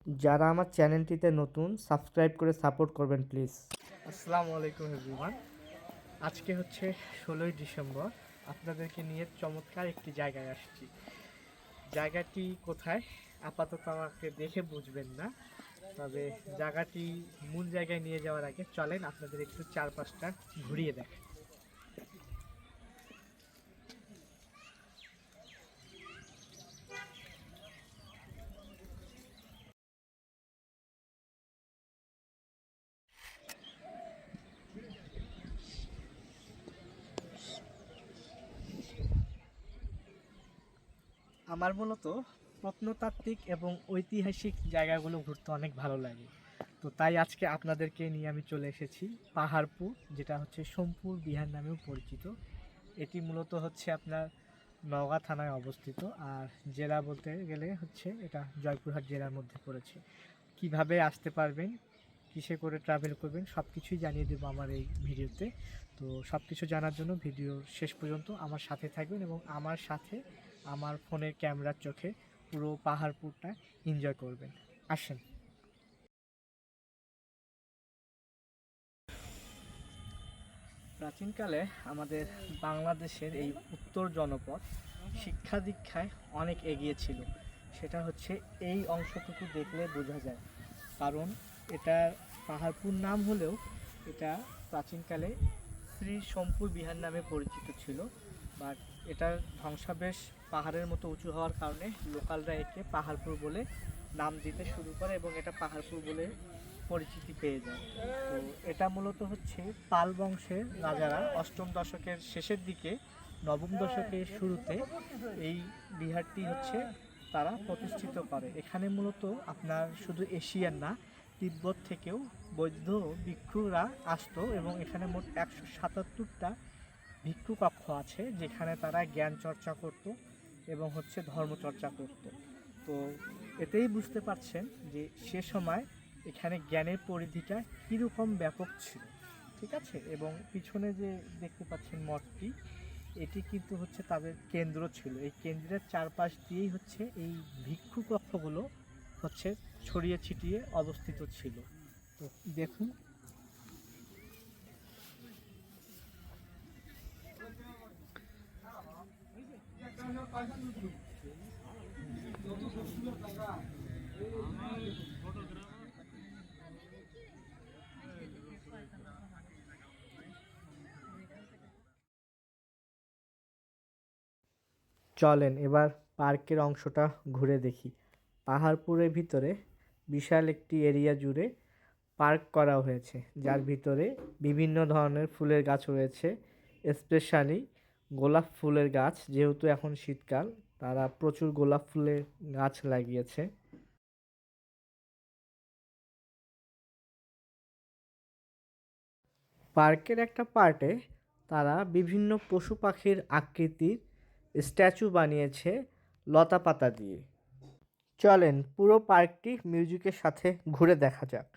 যারা আমার চ্যানেলটিতে নতুন সাবস্ক্রাইব করে সাপোর্ট করবেন প্লিজ। আসসালামু আলাইকুম এভরিওয়ান। আজকে হচ্ছে 16ই ডিসেম্বর। আপনাদেরকে নিয়ে চমৎকার একটি জায়গায় আসছি। জায়গাটি কোথায় আপাতত আমাকে দেখে বুঝবেন না, তবে জায়গাটি মূল জায়গায় নিয়ে যাওয়ার আগে চলেন আপনাদের একটু চারপাশটা ঘুরিয়ে দেখেন। আমার মূলত প্রত্নতাত্ত্বিক এবং ঐতিহাসিক জায়গাগুলো ঘুরতে অনেক ভালো লাগে। তো তাই আজকে আপনাদেরকে নিয়ে আমি চলে এসেছি পাহাড়পুর, যেটা হচ্ছে সোমপুর বিহার নামেও পরিচিত। এটি মূলত হচ্ছে আপনার নওগাঁ থানায় অবস্থিত, আর জেলা বলতে গেলে হচ্ছে এটা জয়পুরহাট জেলার মধ্যে পড়েছে। কিভাবে আসতে পারবেন, কিসে করে ট্রাভেল করবেন, সব কিছুই জানিয়ে দেবো আমার এই ভিডিওতে। তো সব কিছু জানার জন্য ভিডিওর শেষ পর্যন্ত আমার সাথে থাকবেন এবং আমার সাথে আমার ফোনের ক্যামেরার চোখে পুরো পাহাড়পুরটা এনজয় করবেন। আসেন। প্রাচীনকালে আমাদের বাংলাদেশের এই উত্তর জনপদ শিক্ষা দীক্ষায় অনেক এগিয়ে ছিল। সেটা হচ্ছে এই অংশটুকু দেখলে বোঝা যায়, কারণ এটা পাহাড়পুর নাম হলেও এটা প্রাচীনকালে শ্রী সোমপুর বিহার নামে পরিচিত ছিল। বাট এটার ধ্বংসাবেশ পাহাড়ের মতো উঁচু হওয়ার কারণে লোকালরা একে পাহাড়পুর বলে নাম দিতে শুরু করে এবং এটা পাহাড়পুর বলে পরিচিতি পেয়ে যায়। তো এটা মূলত হচ্ছে পাল বংশের রাজারা অষ্টম দশকের শেষের দিকে, নবম দশকের শুরুতে এই বিহারটি হচ্ছে তারা প্রতিষ্ঠিত করে। এখানে মূলত আপনার শুধু এশিয়ান না, তিব্বত থেকেও বৌদ্ধ ভিক্ষুরা আসতো এবং এখানে মোট 177টা ভিক্ষু কক্ষ আছে, যেখানে তারা জ্ঞান চর্চা করত এবং হচ্ছে ধর্মচর্চা করত। তো এতেই বুঝতে পারছেন যে সে সময় এখানে জ্ঞানের পরিধিটা কীরকম ব্যাপক ছিল। ঠিক আছে, এবং পিছনে যে দেখতে পাচ্ছেন মঠটি, এটি কিন্তু হচ্ছে তাদের কেন্দ্র ছিল। এই কেন্দ্রের চারপাশ দিয়েই হচ্ছে এই ভিক্ষু কক্ষগুলো হচ্ছে ছড়িয়ে ছিটিয়ে অবস্থিত ছিল। তো দেখুন। চলেন এবার পার্কের অংশটা ঘুরে দেখি। পাহাড়পুরের ভিতরে বিশাল একটি এরিয়া জুড়ে পার্ক করা হয়েছে, যার ভিতরে বিভিন্ন ধরনের ফুলের গাছ রয়েছে। স্পেশালি গোলাপ ফুলের গাছ, যেহেতু এখন শীতকাল, তারা প্রচুর গোলাপ ফুলের গাছ লাগিয়েছে। পার্কের একটা পার্টে তারা বিভিন্ন পশু পাখির আকৃতির স্ট্যাচু বানিয়েছে লতা পাতা দিয়ে। চলেন পুরো পার্কটি মিউজিকের সাথে ঘুরে দেখা যাক।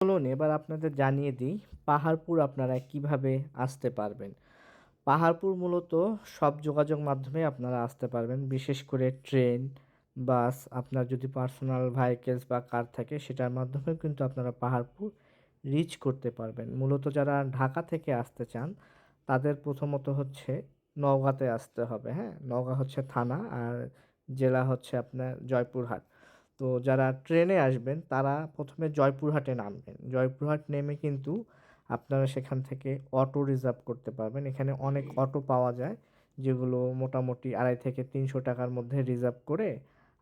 চলুন এবার আপনাদের জানিয়ে দিই পাহাড়পুর আপনারা কিভাবে আসতে পারবেন। পাহাড়পুর মূলত সব যোগাযোগ মাধ্যমে আপনারা আসতে পারবেন, বিশেষ করে ট্রেন, বাস, আপনার যদি পার্সোনাল ভেহিকেলস বা কার থাকে সেটার মাধ্যমেও কিন্তু আপনারা পাহাড়পুর রিচ করতে পারবেন। মূলত যারা ঢাকা থেকে আসতে চান তাদের প্রথমত হচ্ছে নওগাঁতে আসতে হবে। হ্যাঁ, নওগাঁ হচ্ছে থানা আর জেলা হচ্ছে আপনার জয়পুরহাট। তো যারা ট্রেনে আসবেন তারা প্রথমে জয়পুরহাটে নামবেন। জয়পুরহাট নেমে কিন্তু আপনারা সেখান থেকে অটো রিজার্ভ করতে পারবেন। এখানে অনেক অটো পাওয়া যায়, যেগুলো মোটামুটি 250 থেকে 300 টাকার মধ্যে রিজার্ভ করে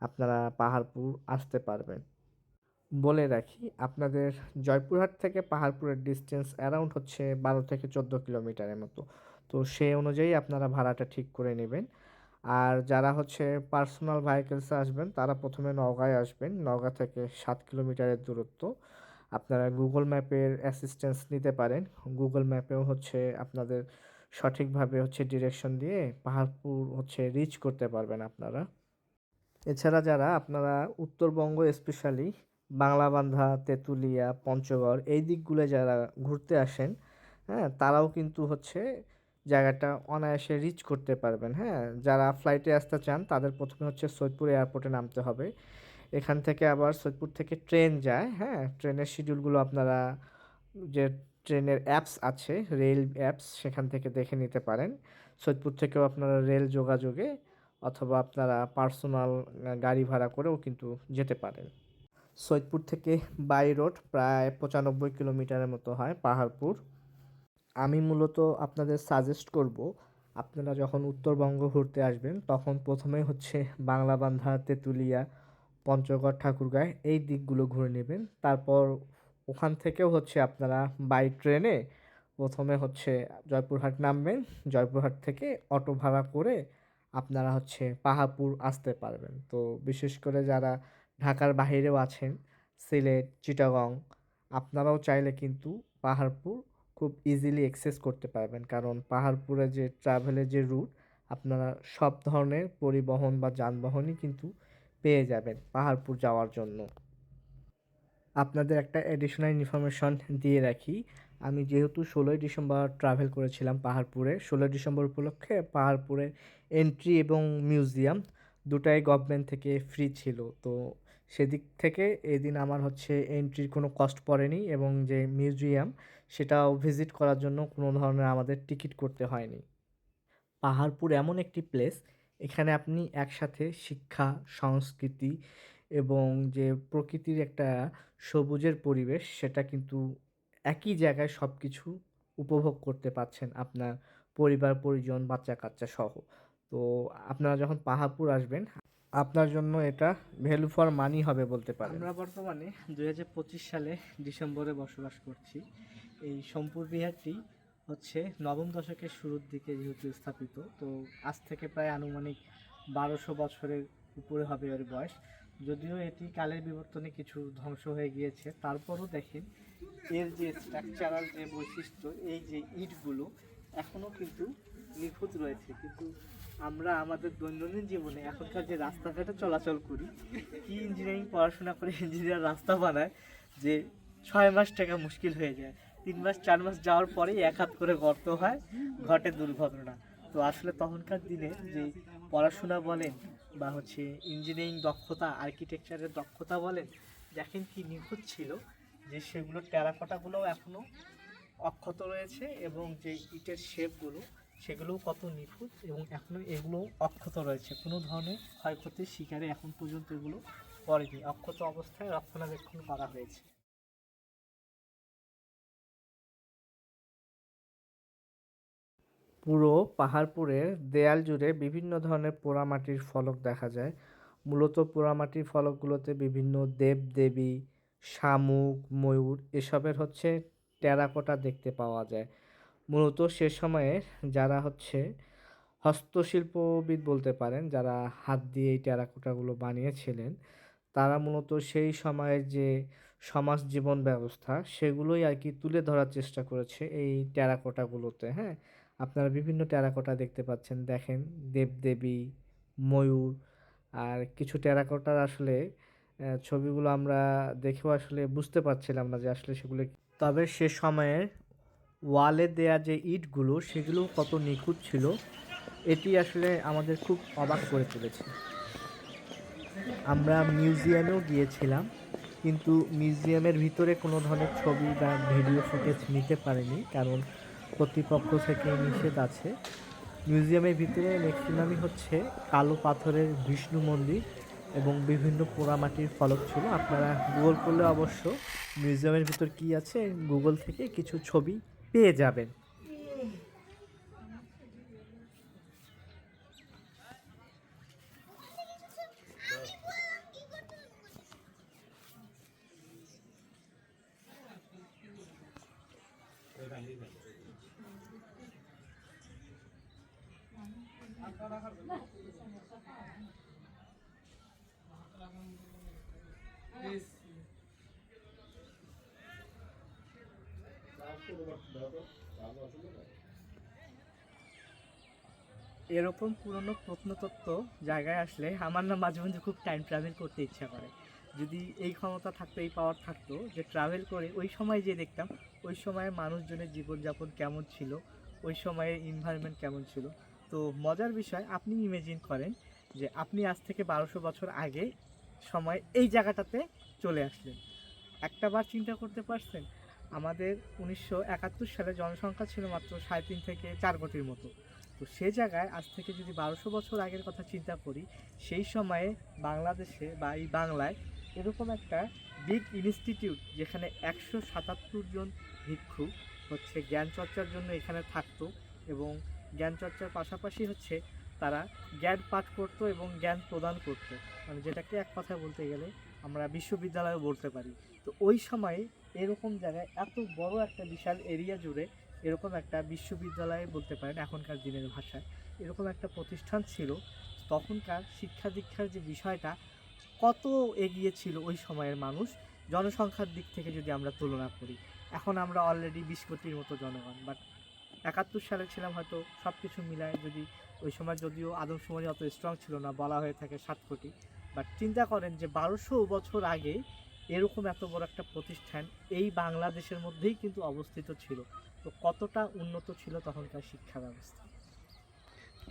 আপনারা পাহাড়পুর আসতে পারবেন। বলে রাখি আপনাদের জয়পুরহাট থেকে পাহাড়পুরের ডিস্টেন্স অ্যারাউন্ড হচ্ছে 12 থেকে 14 কিলোমিটারের মতো। তো সেই অনুযায়ী আপনারা ভাড়াটা ঠিক করে নেবেন। আর যারা হচ্ছে পার্সোনাল ভেহিকেলসে আসবেন তারা প্রথমে নওগাঁয় আসবেন। নওগাঁ থেকে 7 কিলোমিটারের দূরত্ব। আপনারা গুগল ম্যাপের অ্যাসিস্ট্যান্স নিতে পারেন। গুগল ম্যাপেও হচ্ছে আপনাদের সঠিকভাবে হচ্ছে ডিরেকশন দিয়ে পাহাড়পুর হচ্ছে রিচ করতে পারবেন আপনারা। এছাড়া যারা আপনারা উত্তরবঙ্গ স্পেশালি বাংলাবান্ধা, তেঁতুলিয়া, পঞ্চগড় এই দিকগুলো যারা ঘুরতে আসেন, হ্যাঁ, তারাও কিন্তু হচ্ছে জায়গাটা অনায়াসে রিচ করতে পারবেন। হ্যাঁ, যারা ফ্লাইটে আসতে চান তাদের প্রথমে হচ্ছে সৈয়দপুর এয়ারপোর্টে নামতে হবে। এখান থেকে আবার সৈয়দপুর থেকে ট্রেন যায়। হ্যাঁ, ট্রেনের শিডিউলগুলো আপনারা যে ট্রেনের অ্যাপস আছে, রেল অ্যাপস, সেখান থেকে দেখে নিতে পারেন। সৈয়দপুর থেকেও আপনারা রেল যোগাযোগে অথবা আপনারা পার্সোনাল গাড়ি ভাড়া করেও কিন্তু যেতে পারেন। সৈয়দপুর থেকে বাই রোড প্রায় 95 কিলোমিটারের মতো হয় পাহাড়পুর। আমি মূলত আপনাদের সাজেস্ট করব, আপনারা যখন উত্তরবঙ্গ ঘুরতে আসবেন তখন প্রথমেই হচ্ছে বাংলাবান্ধা, তেঁতুলিয়া, পঞ্চগড়, ঠাকুরগাঁও এই দিকগুলো ঘুরে নেবেন। তারপর ওখান থেকেও হচ্ছে আপনারা বাই ট্রেনে প্রথমে হচ্ছে জয়পুরহাট নামবেন। জয়পুরহাট থেকে অটো ভাড়া করে আপনারা হচ্ছে পাহাড়পুর আসতে পারবেন। তো বিশেষ করে যারা ঢাকার বাইরেও আছেন, সিলেট, চিটাগং, আপনারাও চাইলে কিন্তু পাহাড়পুর খুব ইজিলি অ্যাক্সেস করতে পারবেন। কারণ পাহাড়পুরে যে ট্রাভেলের যে রুট, আপনারা সব ধরনের পরিবহন বা যানবাহনই কিন্তু পেয়ে যাবেন পাহাড়পুর যাওয়ার জন্য। আপনাদের একটা অ্যাডিশনাল ইনফরমেশন দিয়ে রাখি, আমি যেহেতু 16ই ডিসেম্বর ট্রাভেল করেছিলাম পাহাড়পুরে, 16ই ডিসেম্বর উপলক্ষে পাহাড়পুরে এন্ট্রি এবং মিউজিয়াম দুটাই গভর্নমেন্ট থেকে ফ্রি ছিল। তো সেদিক থেকে এদিন আমার হচ্ছে এন্ট্রির কোনো কস্ট পড়েনি এবং যে মিউজিয়াম সেটাও ভিজিট করার জন্য কোনো ধরনের আমাদের টিকিট করতে হয়নি। পাহাড়পুর এমন একটি প্লেস, এখানে আপনি একসাথে শিক্ষা, সংস্কৃতি এবং যে প্রকৃতির একটা সবুজের পরিবেশ সেটা কিন্তু একই জায়গায় সব কিছু উপভোগ করতে পারছেন আপনার পরিবার পরিজন বাচ্চা কাচ্চা সহ। তো আপনারা যখন পাহাড়পুর আসবেন আপনার জন্য এটা ভ্যালু ফর মানি হবে বলতে পারেন। আমরা বর্তমানে 2025 সালে ডিসেম্বরে বসবাস করছি। এই সোমপুর বিহারটি হচ্ছে নবম দশকের শুরুর দিকে যেহেতু স্থাপিত, তো আজ থেকে প্রায় আনুমানিক 1200 বছরের উপরে হবে এর বয়স। যদিও এটি কালের বিবর্তনে কিছু ধ্বংস হয়ে গিয়েছে, তারপরও দেখেন এর যে স্ট্রাকচারাল যে বৈশিষ্ট্য, এই যে ইটগুলো এখনও কিন্তু নিখুঁত রয়েছে। কিন্তু আমরা আমাদের দৈনন্দিন জীবনে এখনকার যে রাস্তাঘাটে চলাচল করি, কি ইঞ্জিনিয়ারিং পড়াশোনা করে ইঞ্জিনিয়ার রাস্তা বানায় যে 6 মাস টাকা মুশকিল হয়ে যায়, 3 মাস 4 মাস যাওয়ার পরেই এক হাত করে গর্ত হয়, ঘটে দুর্ঘটনা। তো আসলে তখনকার দিনে যে পড়াশোনা বলেন বা হচ্ছে ইঞ্জিনিয়ারিং দক্ষতা, আর্কিটেকচারের দক্ষতা বলেন, দেখেন কি নিখুঁত ছিল, যে সেগুলো টেরাকোটাগুলোও এখনও অক্ষত রয়েছে এবং যে ইটের শেপগুলো সেগুলোও কত নিখুঁত এবং এখনও এগুলো অক্ষত রয়েছে, কোনো ধরনের ক্ষয়ক্ষতির শিকারে এখন পর্যন্ত এগুলো পড়েনি, অক্ষত অবস্থায় রক্ষণাবেক্ষণ করা হয়েছে। পুরো পাহাড়পুরের দেয়াল জুড়ে বিভিন্ন ধরনের পোড়ামাটির ফলক দেখা যায়। মূলত পোড়ামাটির ফলকগুলোতে বিভিন্ন দেব-দেবী, শামুক, ময়ূর এসবের হচ্ছে টেরাকোটা দেখতে পাওয়া যায়। মূলত সে সময়ে যারা হচ্ছে হস্তশিল্পবিদ বলতে পারেন, যারা হাত দিয়ে এই টেরাকোটাগুলো বানিয়েছিলেন, তারা মূলত সেই সময়ের যে সমাজ জীবন ব্যবস্থা সেগুলোই আর কি তুলে ধরার চেষ্টা করেছে এই টেরাকোটাগুলোতে। হ্যাঁ, আপনারা বিভিন্ন টেরাকোটা দেখতে পাচ্ছেন, দেখেন দেবদেবী, ময়ূর, আর কিছু টেরাকোটার আসলে ছবিগুলো আমরা দেখেও আসলে বুঝতে পারছিলাম না যে আসলে সেগুলো তবে সে সময়ের ওয়ালে দেয়া যে ইটগুলো সেগুলো কত নিখুঁত ছিল এটি আসলে আমাদের খুব অবাক করে তুলেছে। আমরা মিউজিয়ামেও গিয়েছিলাম, কিন্তু মিউজিয়ামের ভিতরে কোনো ধরনের ছবি বা ভিডিও ফুটেজ নিতে পারিনি, কারণ কর্তৃপক্ষ থেকে নিষেধ আছে। মিউজিয়ামের ভিতরে ম্যাক্সিমামই হচ্ছে কালো পাথরের বিষ্ণু মন্দির এবং বিভিন্ন পোড়ামাটির ফলক ছিল। আপনারা গুগল করলে অবশ্য মিউজিয়ামের ভিতর কী আছে গুগল থেকে কিছু ছবি পেয়ে যাবেন। এরকম পুরনো প্রত্নতত্ত্ব জায়গায় আসলে আমার না মাঝে মাঝে খুব টাইম ট্রাভেল করতে ইচ্ছা করে। যদি এই ক্ষমতা থাকতো, এই পাওয়ার থাকতো যে ট্রাভেল করে ওই সময় যে দেখতাম ওই সময়ের মানুষজনের জীবনযাপন কেমন ছিল, ওই সময়ে এনভায়রনমেন্ট কেমন ছিল। তো মজার বিষয়, আপনি ইমেজিন করেন যে আপনি আজ থেকে 1200 বছর আগে সময় এই জায়গাটাতে চলে আসলেন। একটাবার চিন্তা করতে পারছেন, আমাদের 1971 সালে জনসংখ্যা ছিল মাত্র 3.5 থেকে 4 কোটির মতো। তো সে জায়গায় আজ থেকে যদি 1200 বছর আগের কথা চিন্তা করি, সেই সময়ে বাংলাদেশে বা এই বাংলায় এরকম একটা বিগ ইনস্টিটিউট, যেখানে 177 জন ভিক্ষু হচ্ছে জ্ঞান চর্চার জন্য এখানে থাকতো, এবং জ্ঞান চর্চার পাশাপাশি হচ্ছে তারা জ্ঞান পাঠ করতো এবং জ্ঞান প্রদান করতো, মানে যেটাকে এক কথায় বলতে গেলে আমরা বিশ্ববিদ্যালয়ও বলতে পারি। তো ওই সময়ে এরকম জায়গায় এত বড় একটা বিশাল এরিয়া জুড়ে এরকম একটা বিশ্ববিদ্যালয় বলতে পারেন এখনকার দিনের ভাষায়, এরকম একটা প্রতিষ্ঠান ছিল। তখনকার শিক্ষা দীক্ষার যে বিষয়টা কত এগিয়ে ছিল ওই সময়ের মানুষ, জনসংখ্যার দিক থেকে যদি আমরা তুলনা করি। এখন আমরা অলরেডি 20 কোটির মতো জনগণ, বাট 71 সালে ছিলাম হয়তো সব কিছু মিলায়, যদি ওই সময় যদিও আদমশুমারি অত স্ট্রং ছিল না, বলা হয়ে থাকে 7 কোটি। বাট চিন্তা করেন যে 1200 বছর আগে এরকম এত বড় একটা প্রতিষ্ঠান এই বাংলাদেশের মধ্যেই কিন্তু অবস্থিত ছিল। তো কতটা উন্নত ছিল তখনকার শিক্ষা ব্যবস্থা।